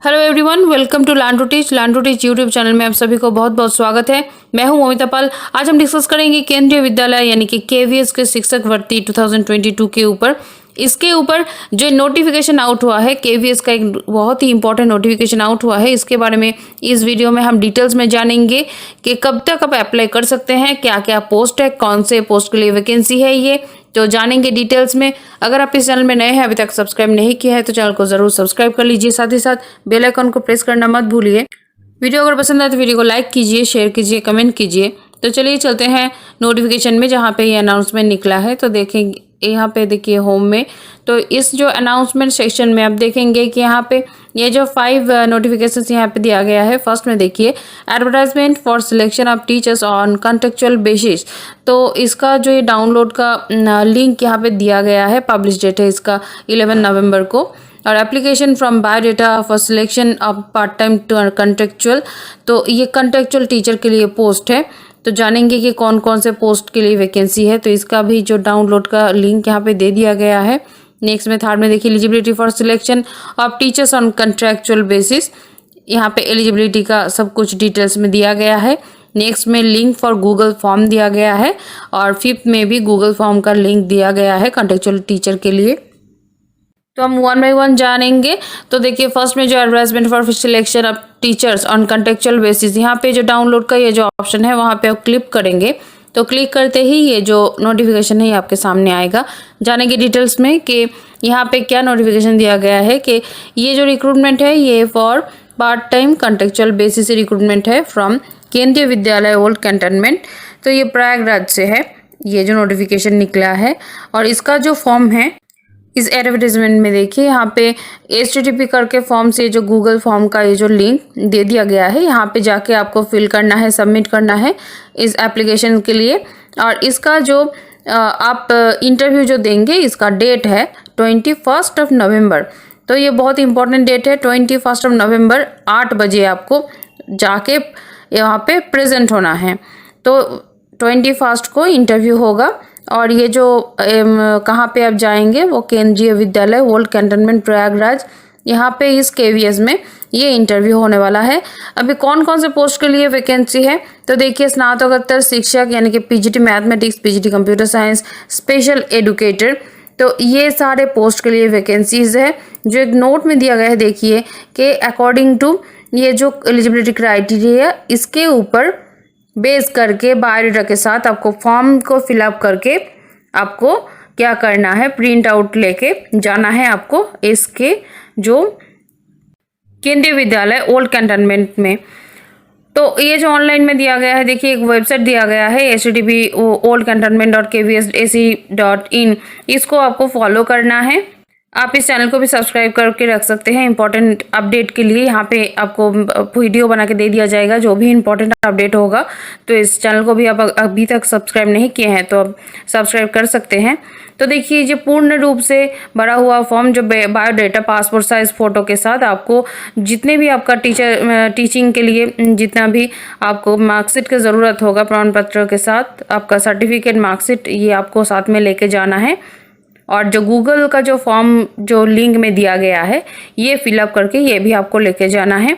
Hello everyone, welcome to learn to teach YouTube channel में आप सभी को बहुत बहुत स्वागत है। मैं हूं मोमिता पाल। आज हम डिस्कस करेंगे केंद्रीय विद्यालय यानी कि केवीएस के शिक्षक भर्ती 2022 के ऊपर। इसके ऊपर जो नोटिफिकेशन आउट हुआ है, केवीएस का एक बहुत ही इंपॉर्टेंट नोटिफिकेशन आउट हुआ है, इसके बारे में इस वीडियो में हम डिटेल्स में जानेंगे कि कब तक आप अप्लाई कर सकते हैं, क्या क्या पोस्ट है, कौन से पोस्ट के लिए वैकेंसी है, ये तो जानेंगे डिटेल्स में। अगर आप इस चैनल में नए हैं, अभी तक सब्सक्राइब नहीं किया है तो चैनल को जरूर सब्सक्राइब कर लीजिए, साथ ही साथ बेल आइकन को प्रेस करना मत भूलिए। वीडियो अगर पसंद आए तो वीडियो को लाइक कीजिए, शेयर कीजिए, कमेंट कीजिए। तो चलिए चलते हैं नोटिफिकेशन में, जहाँ पे ये अनाउंसमेंट निकला है। तो देखेंगे यहाँ पे, देखिए होम में, तो इस जो अनाउंसमेंट सेक्शन में आप देखेंगे कि यहाँ पे ये जो 5 नोटिफिकेशन यहाँ पे दिया गया है। फर्स्ट में देखिए advertisement for selection of teachers on contractual basis. तो इसका जो ये डाउनलोड का लिंक यहाँ पे दिया गया है, पब्लिश डेट है इसका 11 नवंबर को। और application from biodata for selection of part time to contractual. तो ये कॉन्ट्रेक्चुअल टीचर के लिए पोस्ट है। तो जानेंगे कि कौन कौन से पोस्ट के लिए वैकेंसी है, तो इसका भी जो डाउनलोड का लिंक यहाँ पे दे दिया गया है। नेक्स्ट में थर्ड में देखिए eligibility for selection of teachers on contractual basis. यहाँ पे एलिजिबिलिटी का सब कुछ डिटेल्स में दिया गया है। नेक्स्ट में लिंक फॉर गूगल फॉर्म दिया गया है, और फिफ्थ में भी गूगल फॉर्म का लिंक दिया गया है कॉन्ट्रेक्चुअल टीचर के लिए। तो हम वन बाई वन जानेंगे। तो देखिए फर्स्ट में जो advertisement for selection of teachers on contractual basis, यहाँ पे जो डाउनलोड का ये जो ऑप्शन है वहाँ पे आप क्लिक करेंगे। तो क्लिक करते ही ये जो नोटिफिकेशन है ये आपके सामने आएगा। जानेंगे डिटेल्स में कि यहाँ पे क्या नोटिफिकेशन दिया गया है कि ये जो रिक्रूटमेंट है ये for part time contractual basis recruitment है फ्रॉम केंद्रीय विद्यालय ओल्ड कैंटनमेंट। तो ये प्रयागराज से है, ये जो नोटिफिकेशन निकला है। और इसका जो फॉर्म है, इस एडवर्टाइजमेंट में देखिए यहाँ पे HTTP करके फॉर्म से जो गूगल फॉर्म का ये जो लिंक दे दिया गया है, यहाँ पे जाके आपको फिल करना है, सबमिट करना है इस एप्लीकेशन के लिए। और इसका जो आप इंटरव्यू जो देंगे, इसका डेट है 21 नवंबर। तो ये बहुत इंपॉर्टेंट डेट है। 21 नवंबर 8 बजे आपको जाके यहाँ पे प्रेजेंट होना है। तो 21 को इंटरव्यू होगा। और ये जो कहाँ पे आप जाएंगे, वो केंद्रीय विद्यालय ओल्ड कैंटनमेंट प्रयागराज, यहाँ पे इस केवीएस में ये इंटरव्यू होने वाला है। अभी कौन कौन से पोस्ट के लिए वैकेंसी है, तो देखिए स्नातकोत्तर शिक्षक यानी कि PGT mathematics, PGT computer science, special educator. तो ये सारे पोस्ट के लिए वैकेंसीज है। जो एक नोट में दिया गया है, देखिए कि अकॉर्डिंग टू ये जो एलिजिबिलिटी क्राइटेरिया, इसके ऊपर बेस करके बायोडाटा के साथ आपको फॉर्म को फिलअप करके आपको क्या करना है, प्रिंट आउट लेके जाना है आपको इसके जो केंद्रीय विद्यालय ओल्ड कैंटनमेंट में। तो ये जो ऑनलाइन में दिया गया है, देखिए एक वेबसाइट दिया गया है HTTP oldcantonment.kvs.ac.in। इसको आपको फॉलो करना है। आप इस चैनल को भी सब्सक्राइब करके रख सकते हैं इंपॉर्टेंट अपडेट के लिए। यहाँ पे आपको वीडियो बना के दे दिया जाएगा जो भी इंपॉर्टेंट अपडेट होगा। तो इस चैनल को भी आप अभी तक सब्सक्राइब नहीं किए हैं तो आप सब्सक्राइब कर सकते हैं। तो देखिए जो पूर्ण रूप से भरा हुआ फॉर्म, जो बायोडाटा, पासपोर्ट साइज फ़ोटो के साथ आपको जितने भी आपका टीचिंग के लिए जितना भी आपको मार्कशीट की ज़रूरत होगा, प्रमाण पत्र के साथ आपका सर्टिफिकेट, मार्कशीट, ये आपको साथ में लेके जाना है। और जो गूगल का जो फॉर्म जो लिंक में दिया गया है, ये फिलअप करके ये भी आपको लेके जाना है।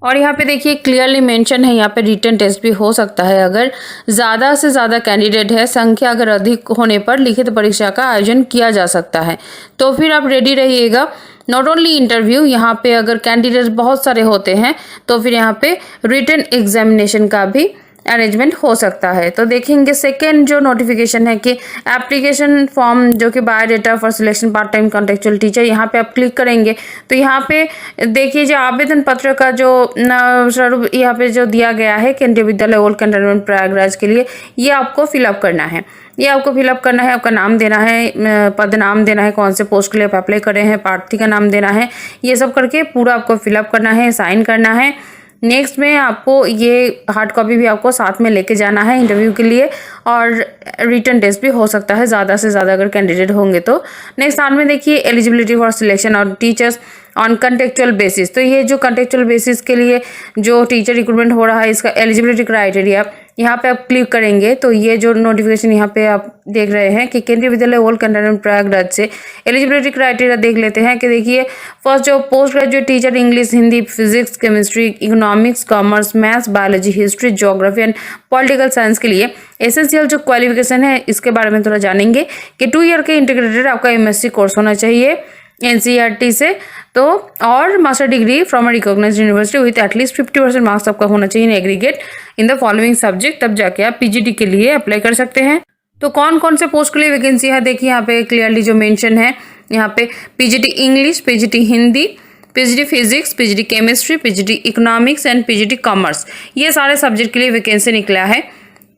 और यहाँ पे देखिए क्लियरली मेंशन है, यहाँ पे रिटन टेस्ट भी हो सकता है। अगर ज़्यादा से ज़्यादा कैंडिडेट है, संख्या अगर अधिक होने पर लिखित परीक्षा का आयोजन किया जा सकता है। तो फिर आप रेडी रहिएगा। नॉट ओनली इंटरव्यू, यहाँ पे अगर कैंडिडेट बहुत सारे होते हैं तो फिर यहाँ पे रिटन एग्जामिनेशन का भी अरेंजमेंट हो सकता है। तो देखेंगे सेकेंड जो नोटिफिकेशन है कि एप्लीकेशन फॉर्म जो कि biodata for selection part time contractual teacher, यहाँ पे आप क्लिक करेंगे तो यहाँ पे देखिए जो आवेदन पत्र का जो स्वरूप यहाँ पे जो दिया गया है केंद्रीय विद्यालय ओल्ड कैंटनमेंट प्रयागराज के लिए, ये आपको फिलअप करना है। ये आपको फिलअप करना है, आपका नाम देना है, पद नाम देना है, कौन से पोस्ट के लिए आप अप्लाई कर रहे हैं, प्रार्थी का नाम देना है, ये सब करके पूरा आपको फिलअप करना है, साइन करना है। नेक्स्ट में आपको ये हार्ड कॉपी भी आपको साथ में लेके जाना है इंटरव्यू के लिए। और रिटन टेस्ट भी हो सकता है ज़्यादा से ज़्यादा अगर कैंडिडेट होंगे तो। नेक्स्ट साथ में देखिए एलिजिबिलिटी फॉर सिलेक्शन और टीचर्स ऑन कॉन्ट्रेक्चुअल बेसिस। तो ये जो कॉन्ट्रेक्चुअल बेसिस के लिए जो टीचर रिक्रूटमेंट हो रहा है, इसका एलिजिबिलिटी क्राइटेरिया यहाँ पे आप क्लिक करेंगे तो ये जो नोटिफिकेशन यहाँ पे आप देख रहे हैं कि केंद्रीय विद्यालय ओल्ड कैंटनमेंट प्रयागराज से एलिजिबिलिटी क्राइटेरिया देख लेते हैं कि देखिए फर्स्ट जो post graduate teacher English, Hindi, physics, chemistry, economics, commerce, maths, biology, history, geography and political science के लिए एसेंशियल जो क्वालिफिकेशन है इसके बारे में थोड़ा जानेंगे कि 2 ईयर के इंटीग्रेटेड आपका MSc कोर्स होना चाहिए NCERT से, तो और master degree from a recognised university with at least 50% marks आपका होना चाहिए in aggregate in the following subject, तब जाके आप PGT के लिए अप्लाई कर सकते हैं। तो कौन कौन से पोस्ट के लिए वैकेंसी है देखिए यहाँ पे क्लियरली जो मेंशन है, यहाँ पे PGT English, PGT Hindi, PGT physics, PGT chemistry, PGT economics and PGT commerce, ये सारे सब्जेक्ट के लिए वैकेंसी निकला है।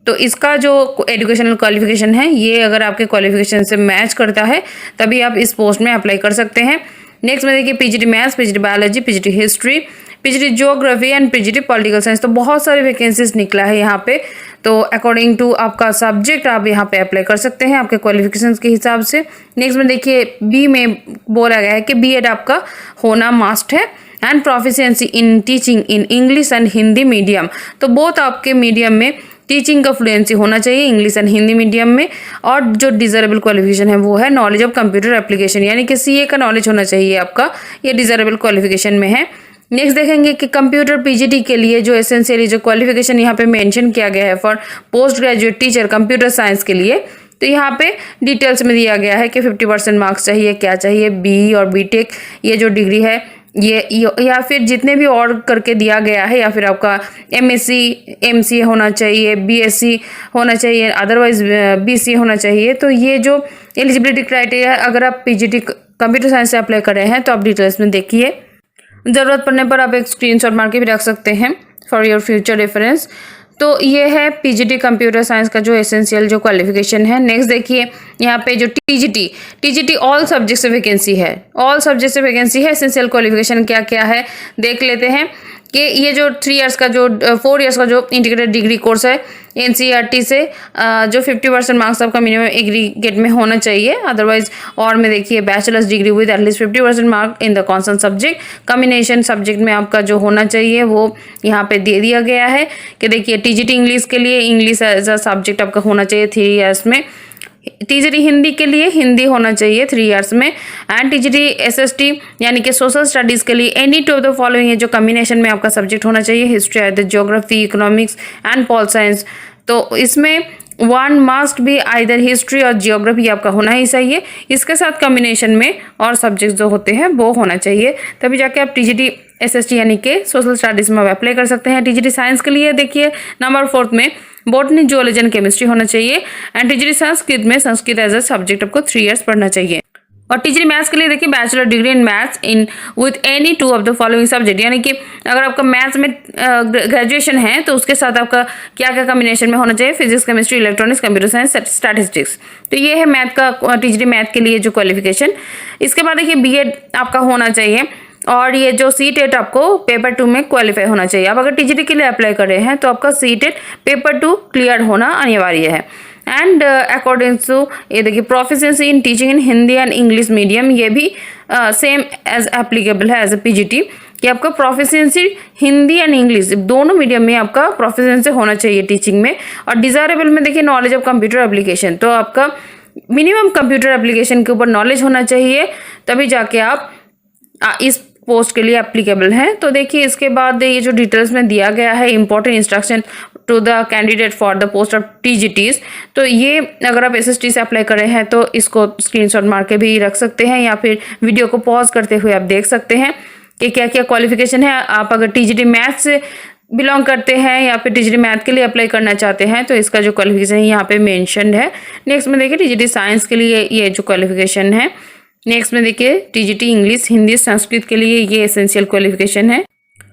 तो इसका जो एजुकेशनल क्वालिफिकेशन है ये अगर आपके क्वालिफिकेशन से मैच करता है तभी आप इस पोस्ट में अप्लाई कर सकते हैं। नेक्स्ट में देखिए PGT maths, PGT biology, PGT history, PGT geography and PGT political science, तो बहुत सारे वैकेंसीज निकला है यहाँ पे। तो अकॉर्डिंग टू आपका सब्जेक्ट आप यहाँ पे अप्लाई कर सकते हैं आपके क्वालिफिकेशन के हिसाब से। नेक्स्ट में देखिए बी में बोला गया है कि B.Ed आपका होना मस्ट है and proficiency in teaching in English and Hindi medium, तो बोथ आपके मीडियम में टीचिंग का फ्लुएंसी होना चाहिए इंग्लिश एंड हिंदी मीडियम में। और जो डिजरेबल क्वालिफिकेशन है वो है नॉलेज ऑफ कंप्यूटर एप्लीकेशन, यानी कि CA का नॉलेज होना चाहिए आपका, ये डिजरेबल क्वालिफिकेशन में है। नेक्स्ट देखेंगे कि कंप्यूटर PGT के लिए जो एसेंशियली जो क्वालिफिकेशन यहाँ पे मेंशन किया गया है for post graduate teacher computer science के लिए, तो यहाँ पे डिटेल्स में दिया गया है कि 50% मार्क्स चाहिए, क्या चाहिए, BE और BTech ये जो डिग्री है ये या फिर जितने भी और करके दिया गया है, या फिर आपका MSc MCA होना चाहिए, BSc होना चाहिए, अदरवाइज BCA होना चाहिए। तो ये जो एलिजिबिलिटी क्राइटेरिया है अगर आप PGT कंप्यूटर साइंस से अप्लाई कर रहे हैं तो आप डिटेल्स में देखिए, ज़रूरत पड़ने पर आप एक स्क्रीनशॉट मार के भी रख सकते हैं फॉर योर फ्यूचर रेफरेंस। तो ये है PGT कंप्यूटर साइंस का जो एसेंशियल जो क्वालिफिकेशन है। नेक्स्ट देखिए यहाँ पे जो TGT ऑल सब्जेक्ट से वैकेंसी है, ऑल सब्जेक्ट से वैकेंसी है। एसेंशियल क्वालिफिकेशन क्या क्या है देख लेते हैं कि ये जो 4 इयर्स का जो इंटीग्रेटेड डिग्री कोर्स है NCERT से, जो 50% मार्क्स आपका मिनिमम एग्रीगेट में होना चाहिए, अदरवाइज और में देखिए bachelors degree with at least 50% mark in the concern subject, combination subject में आपका जो होना चाहिए वो यहाँ पे दे दिया गया है कि देखिए TGT इंग्लिश के लिए इंग्लिश एज अ सब्जेक्ट आपका होना चाहिए 3 इयर्स में, TGT हिंदी के लिए हिंदी होना चाहिए 3 इयर्स में, एंड TGT SST यानी कि सोशल स्टडीज़ के लिए any two of the following जो कॉम्बिनेशन में आपका सब्जेक्ट होना चाहिए, history, geography, economics and pol science. तो इसमें 1 मस्ट भी आइदर हिस्ट्री और जियोग्राफी आपका होना ही चाहिए, इसके साथ कॉम्बिनेशन में और सब्जेक्ट जो होते हैं वो होना चाहिए, तभी जाके आप TGT SST यानी कि सोशल स्टडीज़ में अप्लाई कर सकते हैं। TGT साइंस के लिए देखिए नंबर 4 में बॉटनी, जूलॉजी एंड केमिस्ट्री होना चाहिए, एंड TGT संस्कृत में संस्कृत एज अ सब्जेक्ट आपको 3 इयर्स पढ़ना चाहिए। और TGT मैथ्स के लिए देखिए bachelor degree in maths in with any 2 of the following subject, यानी कि अगर आपका मैथ्स में ग्रेजुएशन है तो उसके साथ आपका क्या क्या कॉम्बिनेशन में होना चाहिए, physics, chemistry, electronics, computer science, statistics. तो ये है मैथ का TGT मैथ के लिए जो क्वालिफिकेशन। इसके बाद देखिए B.Ed आपका होना चाहिए, और ये जो CTET आपको पेपर 2 में क्वालिफाई होना चाहिए। आप अगर TGT के लिए अप्लाई कर रहे हैं तो आपका CTET पेपर 2 क्लियर होना अनिवार्य है। एंड अकॉर्डिंग टू ये देखिए proficiency in teaching in Hindi and English medium, ये भी सेम एज एप्लीकेबल है एज अ PGT कि आपका प्रोफिशिएंसी हिंदी एंड इंग्लिश दोनों मीडियम में आपका प्रोफिशिएंसी होना चाहिए टीचिंग में। और डिजायरेबल में देखिए नॉलेज ऑफ कंप्यूटर एप्लीकेशन, तो आपका मिनिमम कंप्यूटर एप्लीकेशन के ऊपर नॉलेज होना चाहिए, तभी जाके आप इस पोस्ट के लिए एप्लीकेबल हैं। तो देखिए इसके बाद ये जो डिटेल्स में दिया गया है important instruction to the candidate for the post of TGTs, तो ये अगर आप SST से अप्लाई कर रहे हैं तो इसको स्क्रीनशॉट मार के भी रख सकते हैं, या फिर वीडियो को पॉज करते हुए आप देख सकते हैं कि क्या क्या क्वालिफिकेशन है। आप अगर TGT मैथ से बिलोंग करते हैं या फिर TGT मैथ के लिए अप्लाई करना चाहते हैं तो इसका जो क्वालिफिकेशन है यहाँ पे मेंशन्ड है। नेक्स्ट में देखिए TGT साइंस के लिए ये जो क्वालिफिकेशन है। नेक्स्ट में देखिए TGT इंग्लिश, हिंदी, संस्कृत के लिए ये एसेंशियल क्वालिफिकेशन है।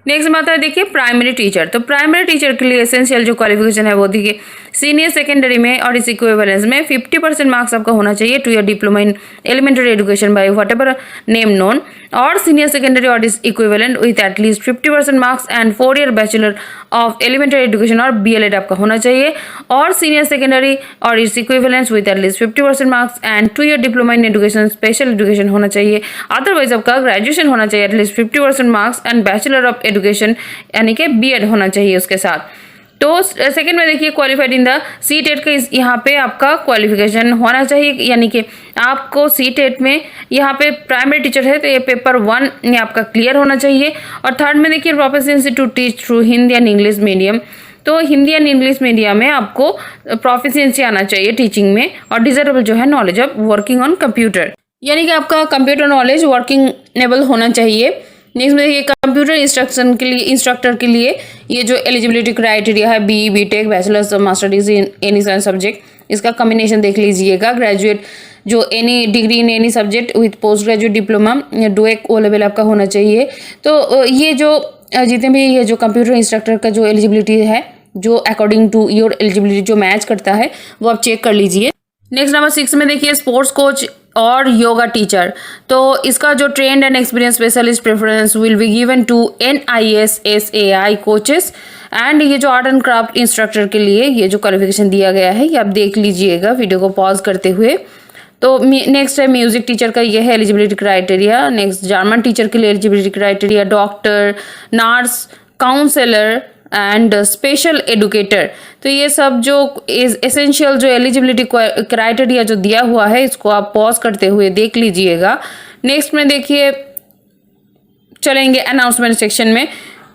नेक्स्ट में आता है देखिए प्राइमरी टीचर, तो प्राइमरी टीचर के लिए एसेंशियल जो क्वालिफिकेशन है वो देखिए सीनियर सेकेंडरी में और इस इक्विवेलेंस में 50% मार्क्स आपका होना चाहिए two year diploma in elementary education by whatever name known, और सीनियर सेकेंडरी और इस equivalent with at least 50% marks and 4 year bachelor of elementary education और BLED आपका होना चाहिए, और सीनियर सेकेंडरी और इस equivalence with at least 50% marks and 2 year diploma in education special education होना चाहिए। अदरवाइज आपका ग्रेजुएशन होना चाहिए at least 50% marks and bachelor of education यानी कि B.Ed होना चाहिए उसके साथ। तो सेकंड में देखिए qualified in the CTET का यहाँ पे आपका क्वालिफिकेशन होना चाहिए, यानी कि आपको सी टेट में यहाँ पे प्राइमरी टीचर है तो ये पेपर 1 ये आपका क्लियर होना चाहिए। और थर्ड में देखिए proficiency to teach through Hindi and English medium, तो हिंदी एंड इंग्लिश मीडियम में आपको प्रोफिशिएंसी आना चाहिए टीचिंग में। और डिजरेबल जो है knowledge of working on computer, यानी कि आपका कंप्यूटर नॉलेज वर्किंग एबल होना चाहिए। नेक्स्ट में देखिए कंप्यूटर इंस्ट्रक्टर के लिए ये जो एलिजिबिलिटी क्राइटेरिया है BE BTech bachelors master degree in any subject, इसका कॉम्बिनेशन देख लीजिएगा। ग्रेजुएट जो any degree in any subject with post graduate diploma DOEACC O level आपका होना चाहिए। तो ये जो जितने भी ये जो कंप्यूटर इंस्ट्रक्टर का जो एलिजिबिलिटी है, जो अकॉर्डिंग टू योर एलिजिबिलिटी जो मैच करता है वो आप चेक कर लीजिए। नेक्स्ट नंबर 6 में देखिए स्पोर्ट्स कोच और योगा टीचर, तो इसका जो trained and experienced specialist preference will be given to NISSAI coaches. And ये जो आर्ट एंड क्राफ्ट इंस्ट्रक्टर के लिए ये जो क्वालिफिकेशन दिया गया है ये आप देख लीजिएगा वीडियो को पॉज करते हुए। तो नेक्स्ट है म्यूजिक टीचर का ये है eligibility criteria. Next German teacher के लिए eligibility criteria doctor, nurse, counsellor and special educator. तो ये सब जो एसेंशियल जो एलिजिबिलिटी क्राइटेरिया जो दिया हुआ है इसको आप पॉज करते हुए देख लीजिएगा। नेक्स्ट में देखिए चलेंगे अनाउंसमेंट सेक्शन में,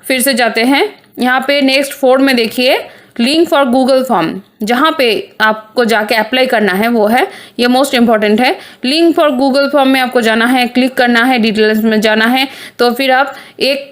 फिर से जाते हैं यहाँ पे। नेक्स्ट 4 में देखिए लिंक फॉर गूगल फॉर्म, जहाँ पे आपको जाके अप्लाई करना है वो है, ये मोस्ट इंपॉर्टेंट है। लिंक फॉर गूगल फॉर्म में आपको जाना है, क्लिक करना है, डिटेल्स में जाना है, तो फिर आप एक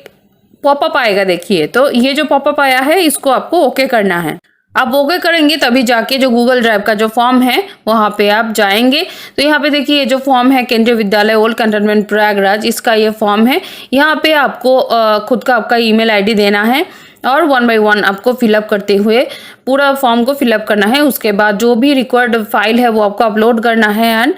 पॉपअप आएगा देखिए। तो ये जो पॉपअप आया है इसको आपको ओके करना है। आप ओके करेंगे तभी जाके जो गूगल ड्राइव का जो फॉर्म है वहाँ पे आप जाएंगे। तो यहाँ पे देखिए ये जो फॉर्म है केंद्रीय विद्यालय ओल्ड कैंटोनमेंट प्रयागराज, इसका ये फॉर्म है। यहाँ पे आपको खुद का आपका ईमेल आईडी देना है और 1 by 1 आपको फिलअप करते हुए पूरा फॉर्म को फिलअप करना है। उसके बाद जो भी रिक्वायर्ड फाइल है वो आपको अपलोड करना है एंड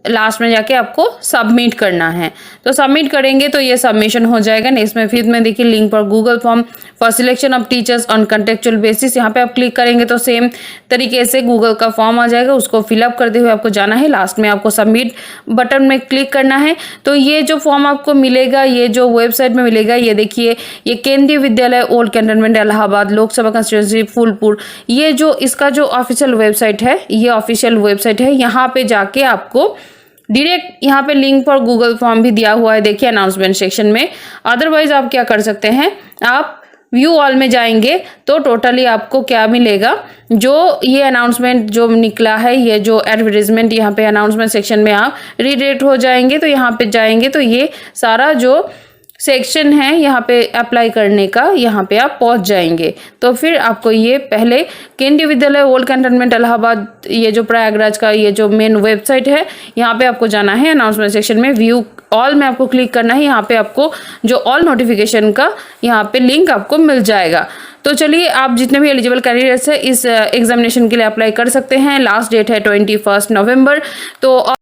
लास्ट में जाके आपको सबमिट करना है। तो सबमिट करेंगे तो ये सबमिशन हो जाएगा। नेक्स्ट में 5th में देखिए link for Google form for selection of teachers on contractual basis, यहाँ पे आप क्लिक करेंगे तो सेम तरीके से गूगल का फॉर्म आ जाएगा, उसको फिलअप करते हुए आपको जाना है, लास्ट में आपको सबमिट बटन में क्लिक करना है। तो ये जो फॉर्म आपको मिलेगा ये जो वेबसाइट में मिलेगा, ये देखिए ये केंद्रीय विद्यालय old cantonment Allahabad Lok Sabha constituency Phulpur, ये जो इसका जो ऑफिशियल वेबसाइट है, ये ऑफिशियल वेबसाइट है। यहाँ पे जाके आपको डायरेक्ट यहाँ पे लिंक फॉर गूगल फॉर्म भी दिया हुआ है देखिए अनाउंसमेंट सेक्शन में। अदरवाइज आप क्या कर सकते हैं, आप व्यू ऑल में जाएंगे तो टोटली आपको क्या मिलेगा, जो ये अनाउंसमेंट जो निकला है, ये जो एडवर्टाइजमेंट यहाँ पे अनाउंसमेंट सेक्शन में आप रीडायरेक्ट हो जाएंगे। तो यहाँ पे जाएंगे तो ये सारा जो सेक्शन है यहाँ पे अप्लाई करने का, यहाँ पे आप पहुँच जाएंगे। तो फिर आपको ये पहले केंद्रीय विद्यालय ओल्ड कैंटोनमेंट इलाहाबाद, ये जो प्रयागराज का ये जो मेन वेबसाइट है, यहाँ पे आपको जाना है अनाउंसमेंट सेक्शन में, व्यू ऑल में आपको क्लिक करना है। यहाँ पे आपको जो ऑल नोटिफिकेशन का यहाँ पे लिंक आपको मिल जाएगा। तो चलिए आप जितने भी एलिजिबल कैंडिडेट्स हैं इस एग्जामिनेशन के लिए अप्लाई कर सकते हैं। लास्ट डेट है 21 नवंबर। तो